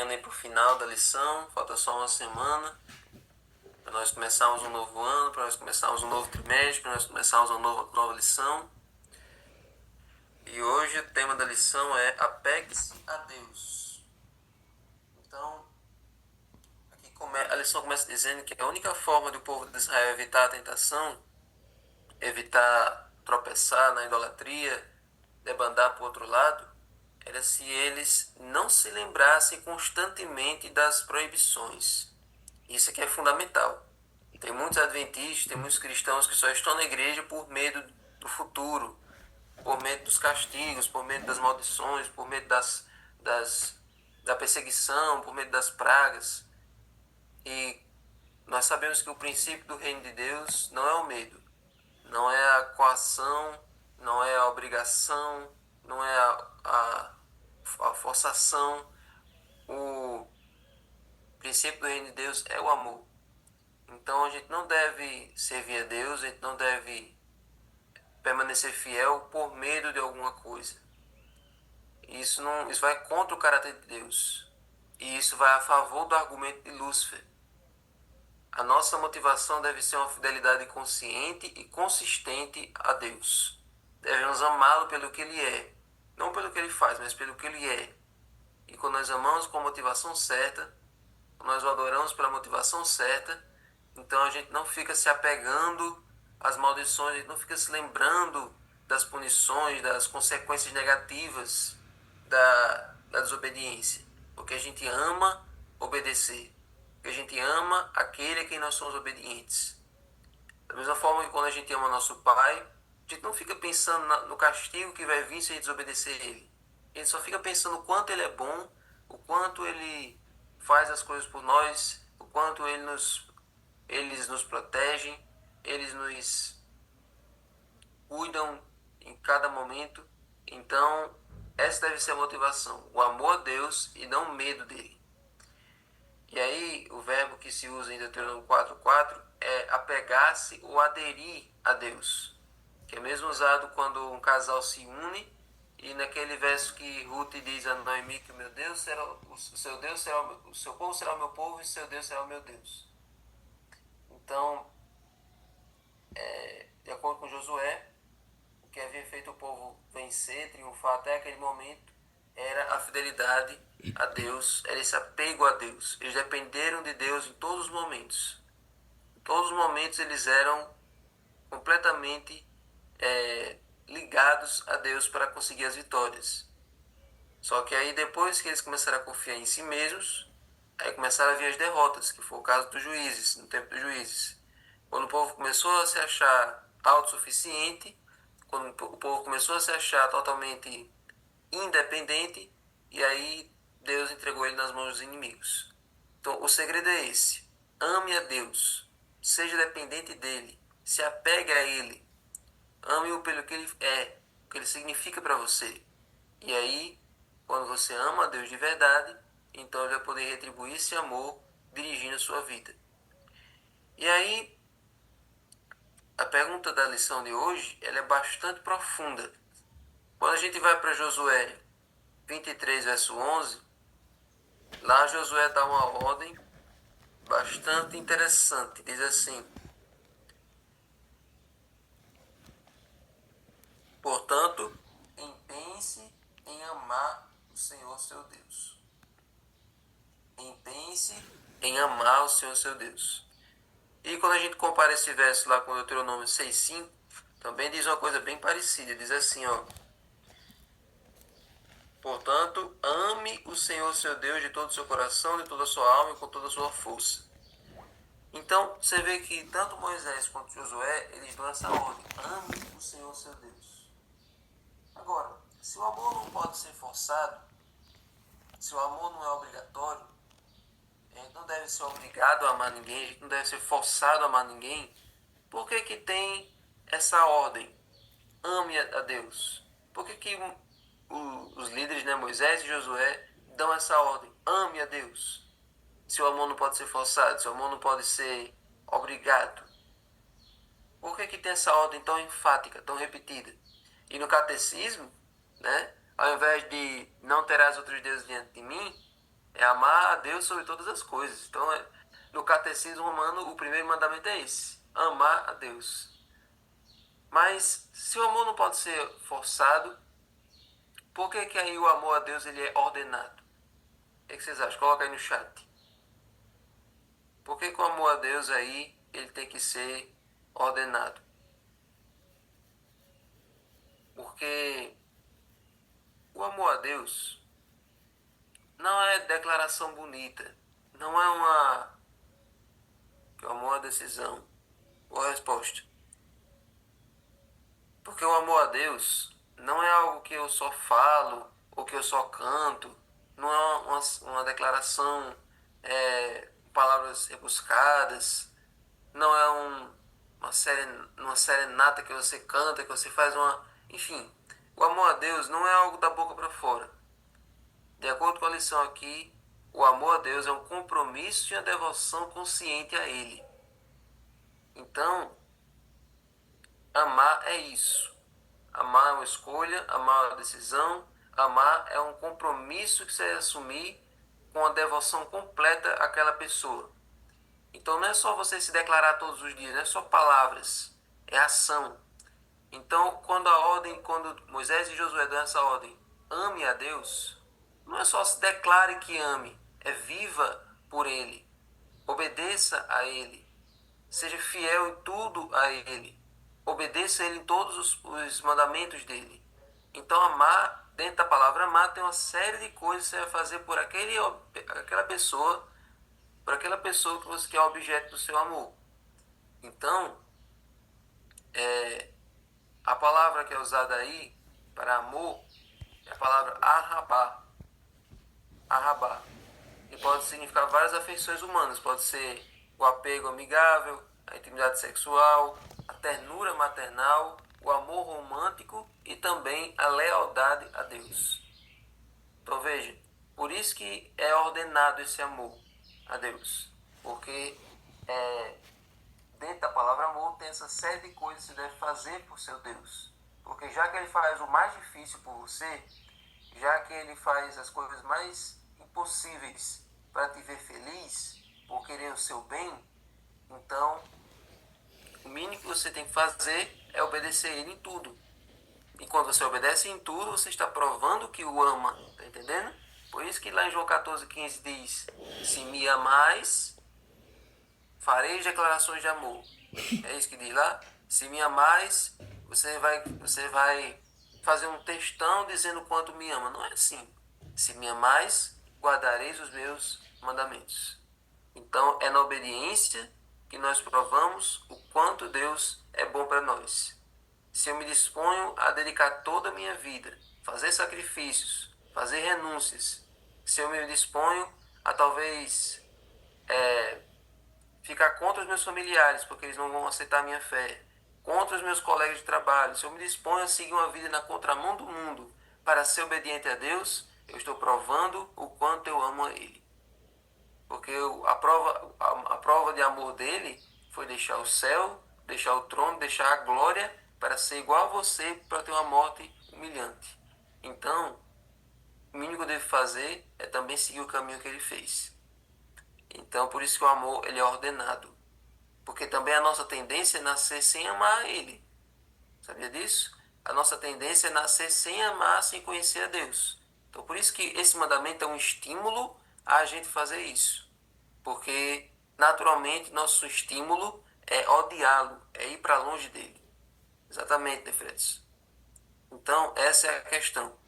caminhando aí para o final da lição, falta só uma semana para nós começarmos um novo ano, para nós começarmos um novo trimestre, para nós começarmos uma nova lição. E hoje o tema da lição é apegue-se a Deus. Então, aqui a lição começa dizendo que a única forma do povo de Israel evitar a tentação, evitar tropeçar na idolatria, debandar para o outro lado, era se eles não se lembrassem constantemente das proibições. Isso aqui é fundamental. Tem muitos adventistas, tem muitos cristãos que só estão na igreja por medo do futuro, por medo dos castigos, por medo das maldições, por medo da perseguição, por medo das pragas. E nós sabemos que o princípio do reino de Deus não é o medo, não é a coação, não é a obrigação, não é a forçação. O princípio do reino de Deus é o amor. Então a gente não deve servir a Deus, a gente não deve permanecer fiel por medo de alguma coisa. Isso vai contra o caráter de Deus. E isso vai a favor do argumento de Lúcifer. A nossa motivação deve ser uma fidelidade consciente e consistente a Deus. Devemos amá-lo pelo que ele é. Não pelo que ele faz, mas pelo que ele é. E quando nós amamos com a motivação certa, quando nós o adoramos pela motivação certa, então a gente não fica se apegando às maldições, a gente não fica se lembrando das punições, das consequências negativas da desobediência. Porque a gente ama obedecer. Porque a gente ama aquele a quem nós somos obedientes. Da mesma forma que quando a gente ama nosso pai, a gente não fica pensando no castigo que vai vir se a gente desobedecer ele. A gente só fica pensando o quanto ele é bom, o quanto ele faz as coisas por nós, o quanto eles nos protegem, eles nos cuidam em cada momento. Então, essa deve ser a motivação, o amor a Deus e não o medo dele. E aí, o verbo que se usa em Deuteronômio 4:4 é apegar-se ou aderir a Deus, que é mesmo usado quando um casal se une, e naquele verso que Ruth diz a Noemi que meu Deus será o seu Deus será o seu povo será o meu povo e o seu Deus será o meu Deus. Então, de acordo com Josué, o que havia feito o povo vencer, triunfar até aquele momento, era a fidelidade a Deus, era esse apego a Deus. Eles dependeram de Deus em todos os momentos. Em todos os momentos eles eram completamente ligados a Deus para conseguir as vitórias. Só que aí depois que eles começaram a confiar em si mesmos, aí começaram a vir as derrotas, que foi o caso dos juízes, no tempo dos juízes. Quando o povo começou a se achar autossuficiente, quando o povo começou a se achar totalmente independente, e aí Deus entregou ele nas mãos dos inimigos. Então o segredo é esse: ame a Deus, seja dependente dele, se apegue a ele, ame-o pelo que ele é, o que ele significa para você. E aí, quando você ama a Deus de verdade, então ele vai poder retribuir esse amor dirigindo a sua vida. E aí, a pergunta da lição de hoje, ela é bastante profunda. Quando a gente vai para Josué 23, verso 11, lá Josué dá uma ordem bastante interessante. Diz assim: portanto, empenhe-se em amar o Senhor seu Deus. Empenhe-se em amar o Senhor seu Deus. E quando a gente compara esse verso lá com o Deuteronômio 6:5, também diz uma coisa bem parecida. Diz assim, ó: portanto, ame o Senhor seu Deus de todo o seu coração, de toda a sua alma e com toda a sua força. Então, você vê que tanto Moisés quanto Josué, eles dão essa ordem: ame o Senhor seu Deus. Agora, se o amor não pode ser forçado, se o amor não é obrigatório, a gente não deve ser obrigado a amar ninguém, a gente não deve ser forçado a amar ninguém, por que que tem essa ordem? Ame a Deus. Por que que os líderes, né, Moisés e Josué, dão essa ordem? Ame a Deus. Se o amor não pode ser forçado, se o amor não pode ser obrigado. Por que que tem essa ordem tão enfática, tão repetida? E no catecismo, né, ao invés de não terás outros deuses diante de mim, É amar a Deus sobre todas as coisas. Então, no catecismo romano, o primeiro mandamento é esse: amar a Deus. Mas se o amor não pode ser forçado, por que que aí o amor a Deus ele é ordenado? O que vocês acham? Coloca aí no chat. Por que que o amor a Deus aí ele tem que ser ordenado? Porque o amor a Deus não é declaração bonita. Não é uma... O amor é uma decisão. Boa resposta. Porque o amor a Deus não é algo que eu só falo ou que eu só canto. Não é uma declaração, palavras rebuscadas. Não é uma serenata que você canta, que você faz uma... Enfim, o amor a Deus não é algo da boca para fora. De acordo com a lição aqui, o amor a Deus é um compromisso e uma devoção consciente a Ele. Então, amar é isso. Amar é uma escolha, amar é uma decisão, amar é um compromisso que você vai assumir com a devoção completa àquela pessoa. Então não é só você se declarar todos os dias, não é só palavras, é ação. Então quando Moisés e Josué dão essa ordem, ame a Deus, não é só se declare que ame, é viva por Ele, obedeça a Ele, seja fiel em tudo a Ele, obedeça a Ele em todos os mandamentos dEle. Então amar, dentro da palavra amar, tem uma série de coisas que você vai fazer por aquela pessoa, que você quer objeto do seu amor. Então, a palavra que é usada aí para amor é a palavra arrabá. Arrabá. E pode significar várias afeições humanas. Pode ser o apego amigável, a intimidade sexual, a ternura maternal, o amor romântico e também a lealdade a Deus. Então veja, por isso que é ordenado esse amor a Deus. Porque dentro da palavra amor tem essa série de coisas que você deve fazer por seu Deus. Porque já que Ele faz o mais difícil por você, já que Ele faz as coisas mais impossíveis para te ver feliz, por querer o seu bem, então o mínimo que você tem que fazer é obedecer Ele em tudo. E quando você obedece em tudo, você está provando que o ama, tá entendendo? Por isso que lá em João 14,15 diz: se me amais, farei declarações de amor. É isso que diz lá? Se me amais, você vai fazer um textão dizendo quanto me ama. Não é assim. Se me amais, guardareis os meus mandamentos. Então, é na obediência que nós provamos o quanto Deus é bom para nós. Se eu me disponho a dedicar toda a minha vida, fazer sacrifícios, fazer renúncias, se eu me disponho a talvez ficar contra os meus familiares, porque eles não vão aceitar a minha fé, contra os meus colegas de trabalho, se eu me disponho a seguir uma vida na contramão do mundo para ser obediente a Deus, eu estou provando o quanto eu amo a Ele. Porque a prova de amor dele foi deixar o céu, deixar o trono, deixar a glória para ser igual a você, para ter uma morte humilhante. Então, o mínimo que eu devo fazer é também seguir o caminho que ele fez. Então, por isso que o amor ele é ordenado. Porque também a nossa tendência é nascer sem amar ele. Sabia disso? A nossa tendência é nascer sem amar, sem conhecer a Deus. Então, por isso que esse mandamento é um estímulo a gente fazer isso. Porque, naturalmente, nosso estímulo é odiá-lo, é ir para longe dele. Exatamente, Defretes. Então, essa é a questão.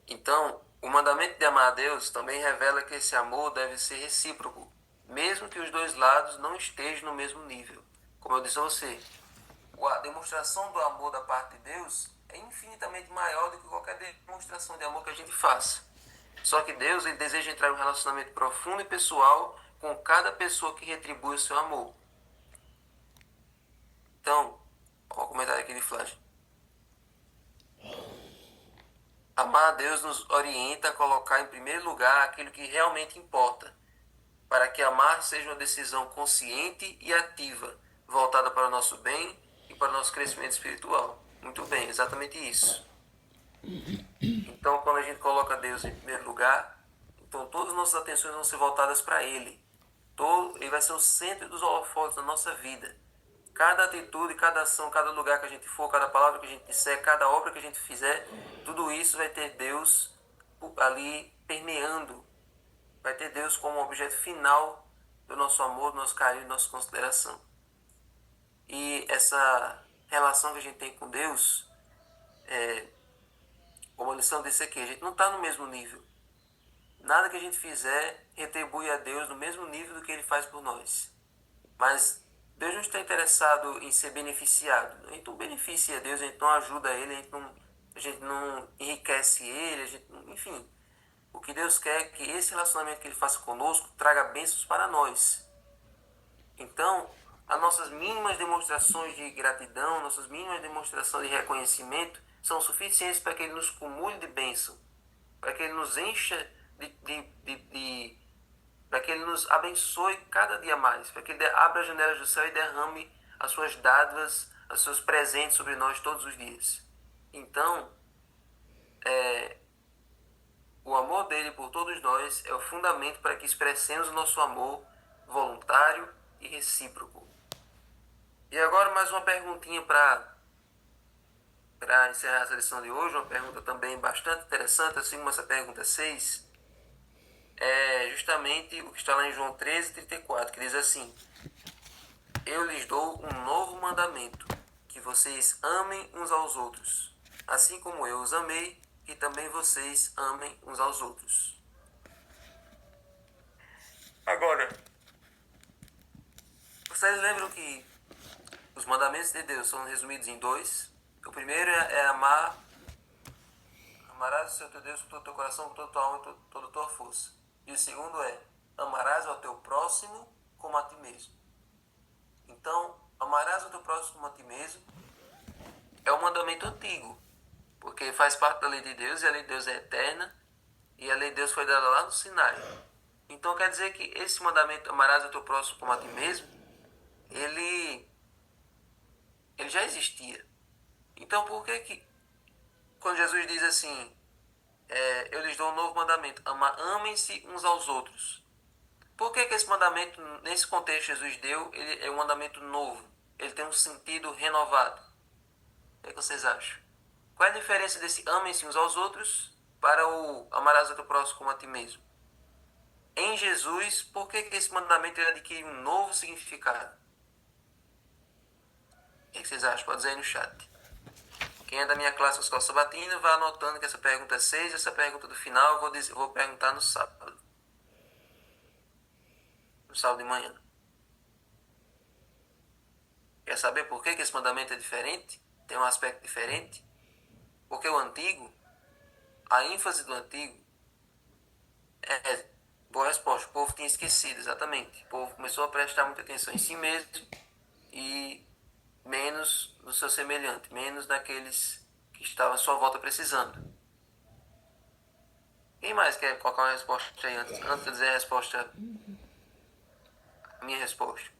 Então, o mandamento de amar a Deus também revela que esse amor deve ser recíproco, mesmo que os dois lados não estejam no mesmo nível. Como eu disse a você, a demonstração do amor da parte de Deus é infinitamente maior do que qualquer demonstração de amor que a gente faça. Só que Deus ele deseja entrar em um relacionamento profundo e pessoal com cada pessoa que retribui o seu amor. Então, olha o comentário aqui de Flash. Amar a Deus nos orienta a colocar em primeiro lugar aquilo que realmente importa, para que amar seja uma decisão consciente e ativa, voltada para o nosso bem e para o nosso crescimento espiritual. Muito bem, exatamente isso. Então, quando a gente coloca Deus em primeiro lugar, Então todas as nossas atenções vão ser voltadas para Ele. Ele vai ser o centro dos holofotes da nossa vida. Cada atitude, cada ação, cada lugar que a gente for, cada palavra que a gente disser, cada obra que a gente fizer, tudo isso vai ter Deus ali permeando. Vai ter Deus como objeto final do nosso amor, do nosso carinho, da nossa consideração. E essa relação que a gente tem com Deus, como a lição desse aqui, a gente não está no mesmo nível. Nada que a gente fizer retribui a Deus no mesmo nível do que Ele faz por nós. Mas Deus não está interessado em ser beneficiado. A gente não beneficia Deus, a gente não ajuda Ele, a gente não enriquece Ele, enfim. O que Deus quer é que esse relacionamento que Ele faça conosco traga bênçãos para nós. Então, as nossas mínimas demonstrações de gratidão, nossas mínimas demonstrações de reconhecimento são suficientes para que Ele nos cumule de bênção, para que Ele nos encha para que Ele nos abençoe cada dia mais, para que Ele abra as janelas do céu e derrame as suas dádivas, os seus presentes sobre nós todos os dias. Então, o amor dele por todos nós é o fundamento para que expressemos o nosso amor voluntário e recíproco. E agora mais uma perguntinha para encerrar essa lição de hoje, uma pergunta também bastante interessante, assim como essa pergunta 6, é justamente o que está lá em João 13:34, que diz assim: eu lhes dou um novo mandamento, que vocês amem uns aos outros, assim como eu os amei, que também vocês amem uns aos outros. Agora, vocês lembram que os mandamentos de Deus são resumidos em dois? O primeiro é amarás o Senhor teu Deus com todo o teu coração, com toda a tua alma e toda a tua força. E o segundo é, amarás ao teu próximo como a ti mesmo. Então, amarás ao teu próximo como a ti mesmo é um mandamento antigo, porque faz parte da lei de Deus, e a lei de Deus é eterna, e a lei de Deus foi dada lá no Sinai. Então quer dizer que esse mandamento, amarás ao teu próximo como a ti mesmo, ele já existia. Então por que quando Jesus diz assim, eu lhes dou um novo mandamento, amem-se uns aos outros, por que esse mandamento, nesse contexto Jesus deu, ele é um mandamento novo, ele tem um sentido renovado? O que vocês acham? Qual é a diferença desse amem-se uns aos outros para o amarás ao teu próximo como a ti mesmo? Em Jesus, por que esse mandamento ele adquire um novo significado? O que vocês acham? Pode dizer aí no chat. Quem é da minha classe Escola Sabatina, vai anotando que essa pergunta 6, essa pergunta do final, eu vou perguntar no sábado. No sábado de manhã. Quer saber por que esse mandamento é diferente? Tem um aspecto diferente? Porque o antigo, a ênfase do antigo boa resposta. O povo tinha esquecido, exatamente. O povo começou a prestar muita atenção em si mesmo e menos no seu semelhante, menos daqueles que estavam à sua volta precisando. Quem mais quer colocar uma resposta aí antes de dizer a resposta? A minha resposta.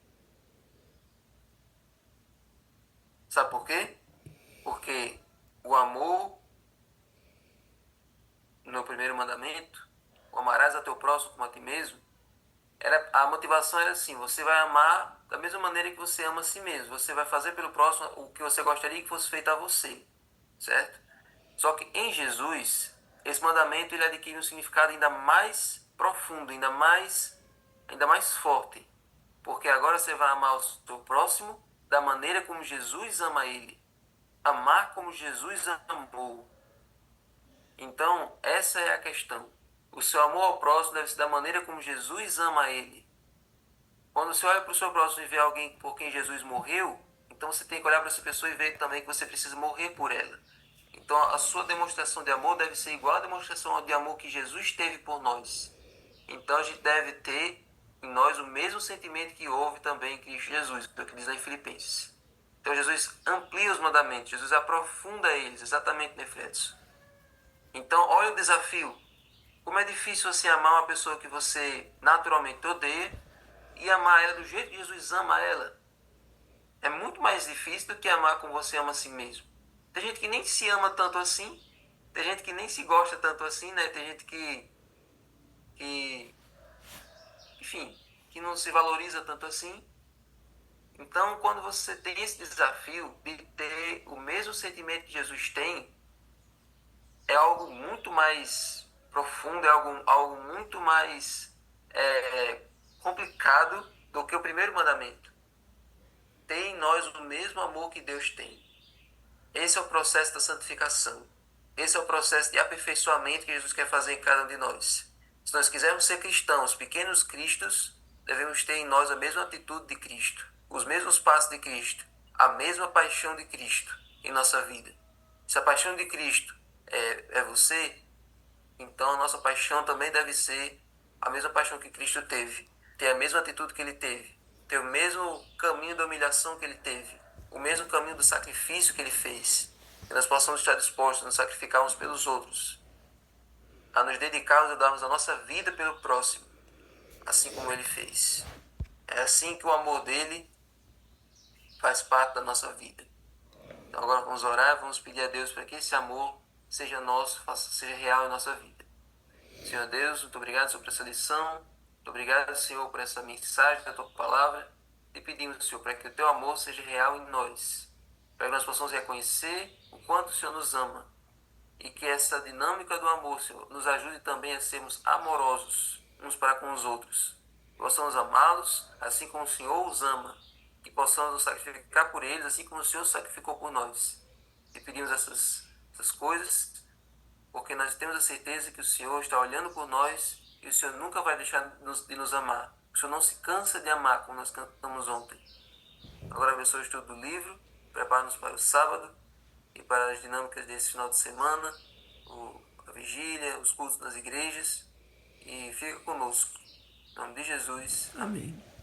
Sabe por quê? Porque o amor no primeiro mandamento, o amarás a teu próximo como a ti mesmo, a motivação era assim, você vai amar da mesma maneira que você ama a si mesmo. Você vai fazer pelo próximo o que você gostaria que fosse feito a você, certo? Só que em Jesus, esse mandamento ele adquire um significado ainda mais profundo, ainda mais forte. Porque agora você vai amar o seu próximo da maneira como Jesus ama ele. Amar como Jesus amou. Então, essa é a questão. O seu amor ao próximo deve ser da maneira como Jesus ama ele. Quando você olha para o seu próximo e vê alguém por quem Jesus morreu, então você tem que olhar para essa pessoa e ver também que você precisa morrer por ela. Então a sua demonstração de amor deve ser igual à demonstração de amor que Jesus teve por nós. Então a gente deve ter em nós o mesmo sentimento que houve também em Cristo Jesus, é o que diz lá em Filipenses. Então Jesus amplia os mandamentos, Jesus aprofunda eles, exatamente, né, Fredson? Então olha o desafio. Como é difícil você amar uma pessoa que você naturalmente odeia e amar ela do jeito que Jesus ama ela. É muito mais difícil do que amar como você ama a si mesmo. Tem gente que nem se ama tanto assim, tem gente que nem se gosta tanto assim, né? Tem gente que enfim, que não se valoriza tanto assim. Então, quando você tem esse desafio de ter o mesmo sentimento que Jesus tem, é algo muito mais profundo, é algo muito mais complicado do que o primeiro mandamento. Ter em nós o mesmo amor que Deus tem. Esse é o processo da santificação. Esse é o processo de aperfeiçoamento que Jesus quer fazer em cada um de nós. Se nós quisermos ser cristãos, pequenos cristos, devemos ter em nós a mesma atitude de Cristo, os mesmos passos de Cristo, a mesma paixão de Cristo em nossa vida. Se a paixão de Cristo é você, então a nossa paixão também deve ser a mesma paixão que Cristo teve, ter a mesma atitude que ele teve, ter o mesmo caminho da humilhação que ele teve, o mesmo caminho do sacrifício que ele fez. Que nós possamos estar dispostos a nos sacrificar uns pelos outros, a nos dedicarmos a darmos a nossa vida pelo próximo, assim como ele fez. É assim que o amor dele faz parte da nossa vida. Então agora vamos orar, vamos pedir a Deus para que esse amor seja nosso, seja real em nossa vida. Senhor Deus, muito obrigado, Senhor, por essa lição. Muito obrigado, Senhor, por essa mensagem da Tua Palavra. E pedimos, Senhor, para que o Teu amor seja real em nós. Para que nós possamos reconhecer o quanto o Senhor nos ama. E que essa dinâmica do amor, Senhor, nos ajude também a sermos amorosos uns para com os outros. Que possamos amá-los assim como o Senhor os ama. Que possamos nos sacrificar por eles assim como o Senhor sacrificou por nós. E pedimos essas coisas porque nós temos a certeza que o Senhor está olhando por nós e o Senhor nunca vai deixar de nos amar. O Senhor não se cansa de amar, como nós cantamos ontem. Agora abençoe o estudo do livro, prepara-nos para o sábado e para as dinâmicas desse final de semana, a vigília, os cultos nas igrejas, e fica conosco. Em nome de Jesus. Amém.